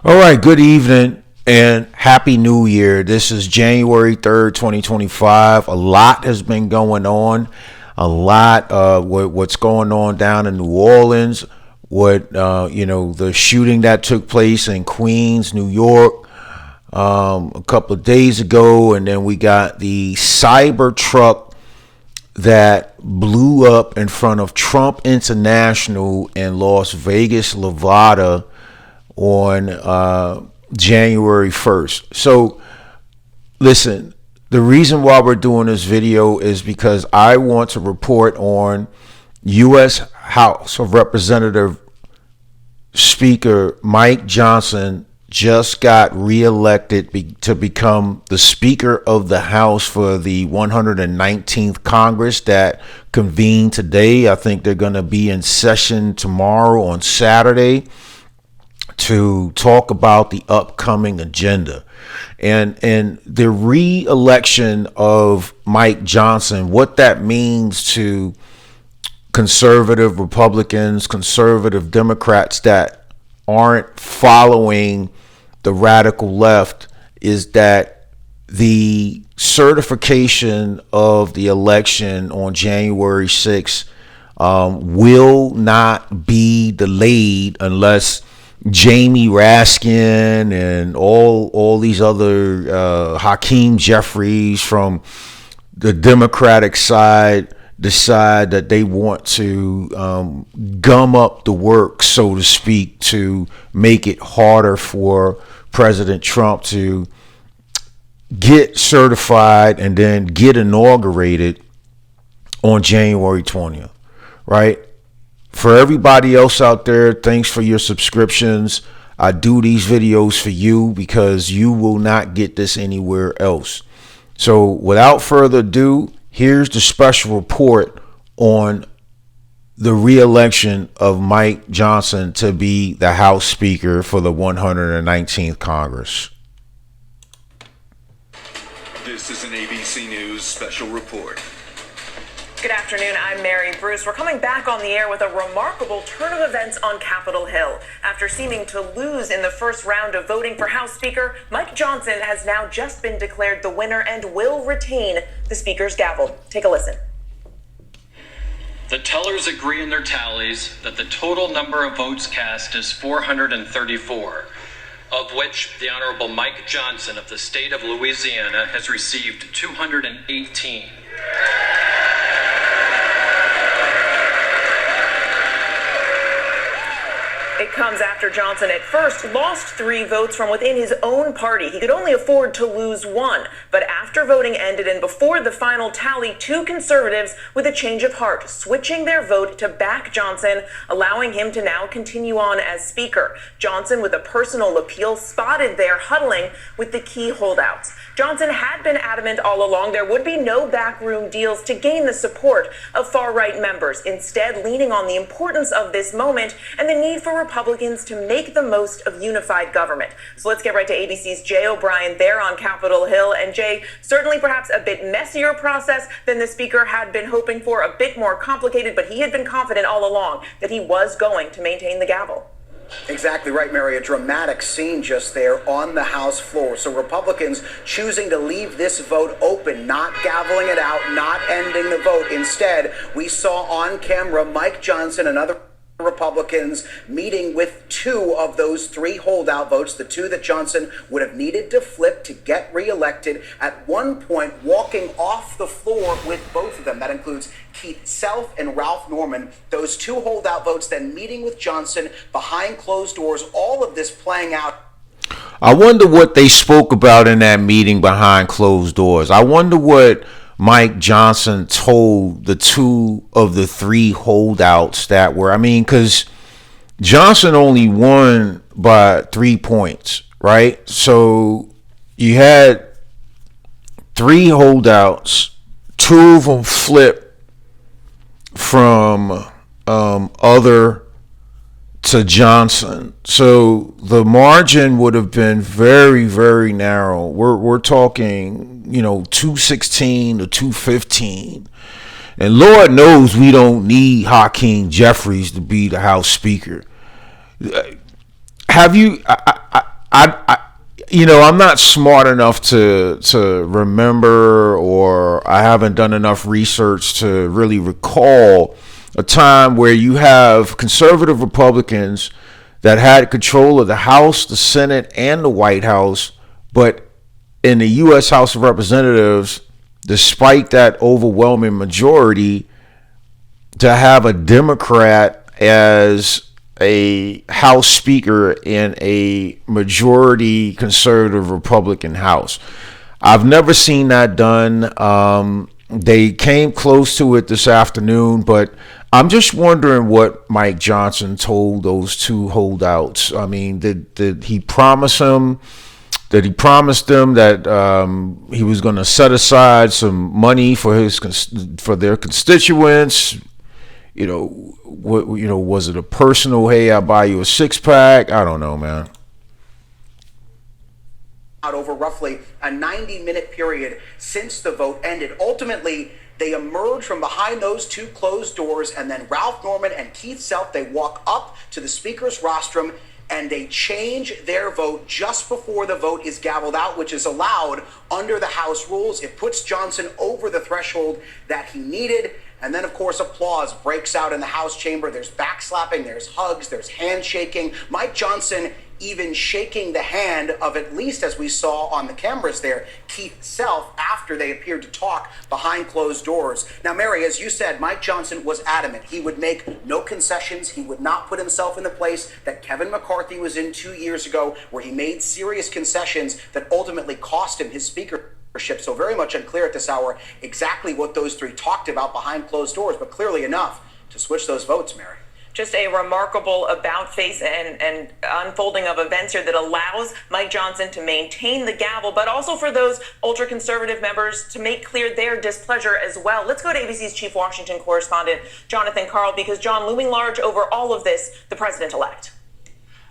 All right, good evening and happy new year. This is January 3rd, 2025. A lot has been going on. A lot what's going on down in New Orleans, the shooting that took place in Queens, New York, a couple of days ago, and then we got the cyber truck that blew up in front of Trump International in Las Vegas, Nevada on January 1st. So listen, the reason why we're doing this video is because I want to report on U.S. House of Representative Speaker Mike Johnson just got reelected to become the Speaker of the House for the 119th Congress that convened today. I think they're going to be in session tomorrow on Saturday to talk about the upcoming agenda and the re-election of Mike Johnson, what that means to conservative Republicans, conservative Democrats that aren't following the radical left, is that the certification of the election on January 6th will not be delayed unless Jamie Raskin and all these other Hakeem Jeffries from the Democratic side decide that they want to gum up the works, so to speak, to make it harder for President Trump to get certified and then get inaugurated on January 20th, right? For everybody else out there, thanks for your subscriptions. I do these videos for you because you will not get this anywhere else. So without further ado, here's the special report on the re-election of Mike Johnson to be the House Speaker for the 119th Congress. This is an ABC News special report. Good afternoon, I'm Mary Bruce. We're coming back on the air with a remarkable turn of events on Capitol Hill. After seeming to lose in the first round of voting for House Speaker, Mike Johnson has now just been declared the winner and will retain the Speaker's gavel. Take a listen. The tellers agree in their tallies that the total number of votes cast is 434, of which the Honorable Mike Johnson of the state of Louisiana has received 218. It comes after Johnson at first lost 3 votes from within his own party. He could only afford to lose 1. But after voting ended and before the final tally, 2 conservatives with a change of heart, switching their vote to back Johnson, allowing him to now continue on as Speaker. Johnson, with a personal appeal, spotted there huddling with the key holdouts. Johnson had been adamant all along there would be no backroom deals to gain the support of far-right members, instead leaning on the importance of this moment and the need for Republicans to make the most of unified government. So let's get right to ABC's Jay O'Brien there on Capitol Hill. And Jay, certainly perhaps a bit messier process than the Speaker had been hoping for, a bit more complicated, but he had been confident all along that he was going to maintain the gavel. Exactly right, Mary. A dramatic scene just there on the House floor. So Republicans choosing to leave this vote open, not gaveling it out, not ending the vote. Instead, we saw on camera Mike Johnson and other Republicans meeting with 2 of those 3 holdout votes, the 2 that Johnson would have needed to flip to get reelected, at one point walking off the floor with both of them. That includes Keith Self and Ralph Norman. Those 2 holdout votes then meeting with Johnson behind closed doors, all of this playing out. I wonder what they spoke about in that meeting behind closed doors. I wonder what Mike Johnson told the 2 of the 3 holdouts that were, because Johnson only won by 3 points, right? So you had 3 holdouts, 2 of them flipped from other to Johnson. So the margin would have been very, very narrow. We're talking, 216 to 215. And Lord knows we don't need Hakeem Jeffries to be the House Speaker. Have you, I'm not smart enough to remember, or I haven't done enough research to really recall a time where you have conservative Republicans that had control of the House, the Senate, and the White House, but in the U.S. House of Representatives, despite that overwhelming majority, to have a Democrat as a House Speaker in a majority conservative Republican House. I've never seen that done. They came close to it this afternoon, but I'm just wondering what Mike Johnson told those two holdouts. I mean, did he promise them? That he promised them that he was going to set aside some money for their constituents? Was it a personal, hey, I'll buy you a 6-pack? I don't know, man. Over roughly a 90-minute period since the vote ended. Ultimately, they emerge from behind those two closed doors, and then Ralph Norman and Keith Self, they walk up to the speaker's rostrum and they change their vote just before the vote is gavelled out, which is allowed under the House rules. It puts Johnson over the threshold that he needed. And then, of course, applause breaks out in the House chamber. There's backslapping, there's hugs, there's handshaking. Mike Johnson even shaking the hand of, at least as we saw on the cameras there, Keith Self, after they appeared to talk behind closed doors. Now, Mary, as you said, Mike Johnson was adamant. He would make no concessions. He would not put himself in the place that Kevin McCarthy was in 2 years ago, where he made serious concessions that ultimately cost him his speaker. So very much unclear at this hour exactly what those three talked about behind closed doors, but clearly enough to switch those votes, Mary. Just a remarkable about-face and unfolding of events here that allows Mike Johnson to maintain the gavel, but also for those ultra-conservative members to make clear their displeasure as well. Let's go to ABC's chief Washington correspondent, Jonathan Karl, because, John, looming large over all of this, the president-elect.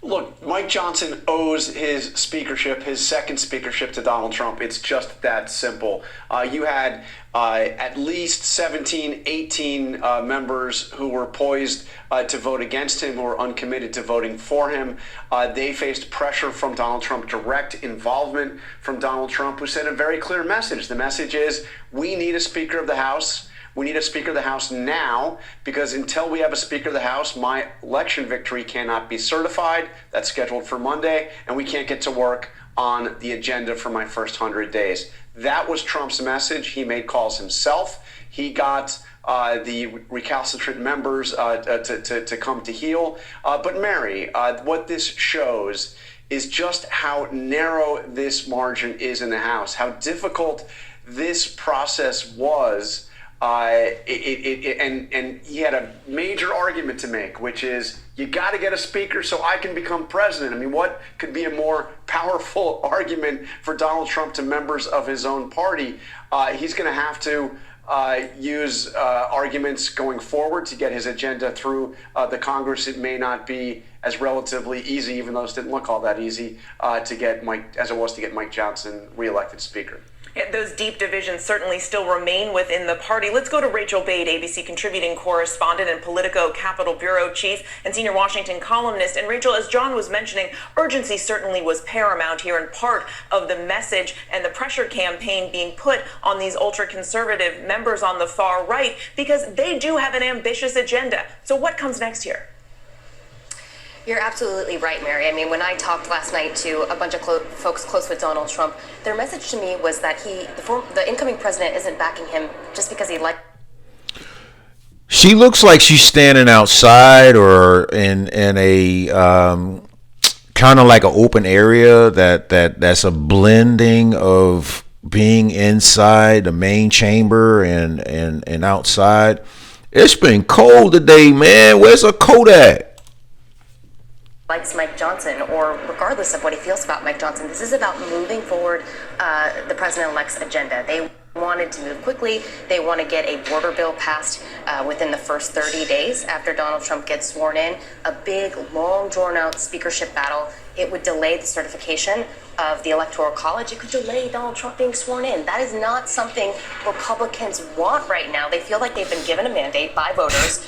Look, Mike Johnson owes his speakership, his second speakership, to Donald Trump. It's just that simple. You had at least 17, 18 members who were poised to vote against him, who were uncommitted to voting for him. They faced pressure from Donald Trump, direct involvement from Donald Trump, who sent a very clear message. The message is, we need a Speaker of the House. We need a Speaker of the House now, because until we have a Speaker of the House, my election victory cannot be certified. That's scheduled for Monday, and we can't get to work on the agenda for my first 100 days. That was Trump's message. He made calls himself. He got the recalcitrant members to come to heel. But Mary, what this shows is just how narrow this margin is in the House, how difficult this process was. And he had a major argument to make, which is, you got to get a speaker so I can become president. I mean, what could be a more powerful argument for Donald Trump to members of his own party? He's going to have to use arguments going forward to get his agenda through the Congress. It may not be as relatively easy, even though it didn't look all that easy to get as it was to get Mike Johnson reelected speaker. Those deep divisions certainly still remain within the party. Let's go to Rachel Bade, ABC contributing correspondent and Politico Capitol Bureau chief and senior Washington columnist. And Rachel, as John was mentioning, urgency certainly was paramount here, and part of the message and the pressure campaign being put on these ultra-conservative members on the far right, because they do have an ambitious agenda. So what comes next here? You're absolutely right, Mary. I mean, when I talked last night to a bunch of folks close with Donald Trump, their message to me was that the incoming president isn't backing him just because he likes. She looks like she's standing outside or in a kind of like an open area that's a blending of being inside the main chamber and outside. It's been cold today, man. Where's a coat at? Likes Mike Johnson, or regardless of what he feels about Mike Johnson, this is about moving forward the president-elect's agenda. They wanted to move quickly. They want to get a border bill passed within the first 30 days after Donald Trump gets sworn in. A big, long, drawn-out speakership battle it would delay the certification of the Electoral College. It could delay Donald Trump being sworn in. That is not something Republicans want right now. They feel like they've been given a mandate by voters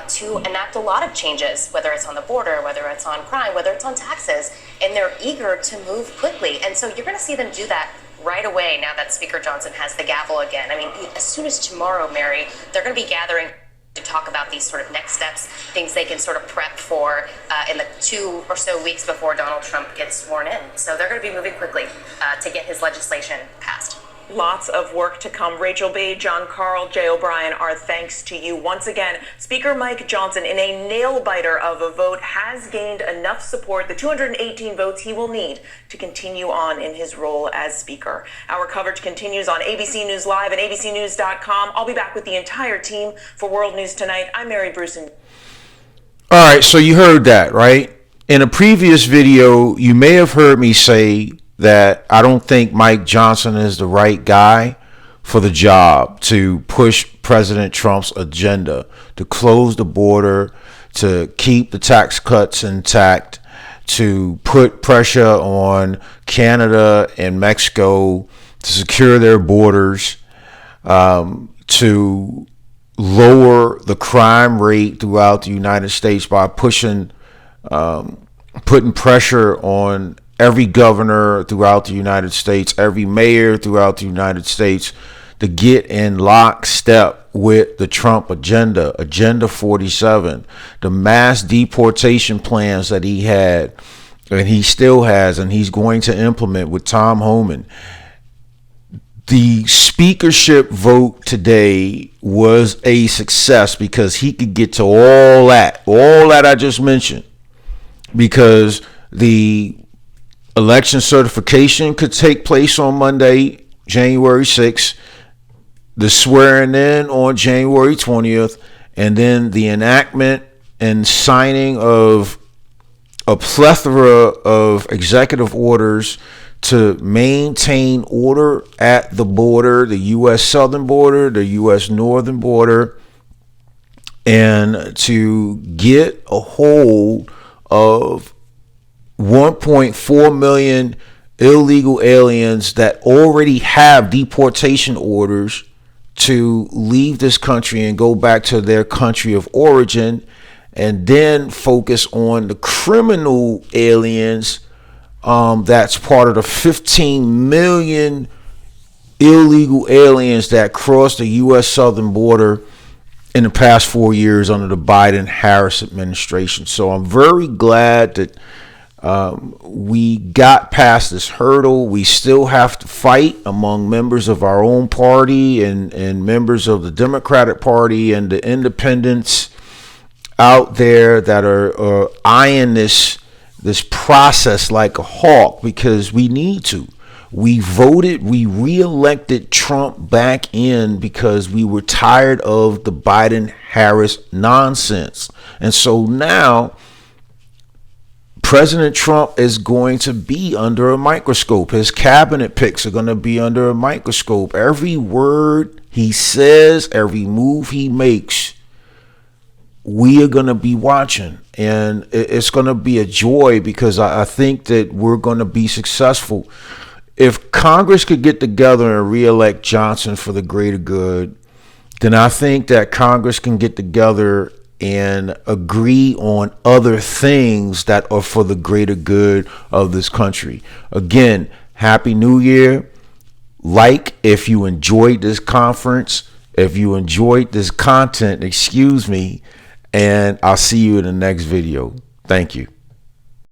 to enact a lot of changes, whether it's on the border, whether it's on crime, whether it's on taxes, and they're eager to move quickly. And so you're going to see them do that right away now that Speaker Johnson has the gavel again. I mean, as soon as tomorrow, Mary, they're going to be gathering to talk about these sort of next steps, things they can sort of prep for in the 2 or so weeks before Donald Trump gets sworn in. So they're going to be moving quickly to get his legislation passed. Lots of work to come. Rachel B., John Carl, Jay O'Brien, our thanks to you. Once again, Speaker Mike Johnson, in a nail-biter of a vote, has gained enough support, the 218 votes he will need to continue on in his role as Speaker. Our coverage continues on ABC News Live and abcnews.com. I'll be back with the entire team for World News Tonight. I'm Mary Bruson. All right, so you heard that, right? In a previous video, you may have heard me say that I don't think Mike Johnson is the right guy for the job to push President Trump's agenda, to close the border, to keep the tax cuts intact, to put pressure on Canada and Mexico to secure their borders, to lower the crime rate throughout the United States by putting pressure on every governor throughout the United States, every mayor throughout the United States, to get in lockstep with the Trump agenda, Agenda 47, the mass deportation plans that he had, and he still has, and he's going to implement with Tom Homan. The speakership vote today was a success because he could get to all that I just mentioned, because the election certification could take place on Monday, January 6th, the swearing in on January 20th, and then the enactment and signing of a plethora of executive orders to maintain order at the border, the U.S. southern border, the U.S. northern border, and to get a hold of 1.4 million illegal aliens that already have deportation orders to leave this country and go back to their country of origin, and then focus on the criminal aliens that's part of the 15 million illegal aliens that crossed the U.S. southern border in the past 4 years under the Biden-Harris administration. So I'm very glad that we got past this hurdle. We still have to fight among members of our own party and members of the Democratic Party and the independents out there that are eyeing this process like a hawk, because we need to. We re-elected Trump back in because we were tired of the Biden-Harris nonsense. And so now President Trump is going to be under a microscope. His cabinet picks are going to be under a microscope. Every word he says, every move he makes, we are going to be watching. And it's going to be a joy, because I think that we're going to be successful. If Congress could get together and re-elect Johnson for the greater good, then I think that Congress can get together and agree on other things that are for the greater good of this country. Again, Happy New Year. Like if you enjoyed this conference, if you enjoyed this content, and I'll see you in the next video. Thank you.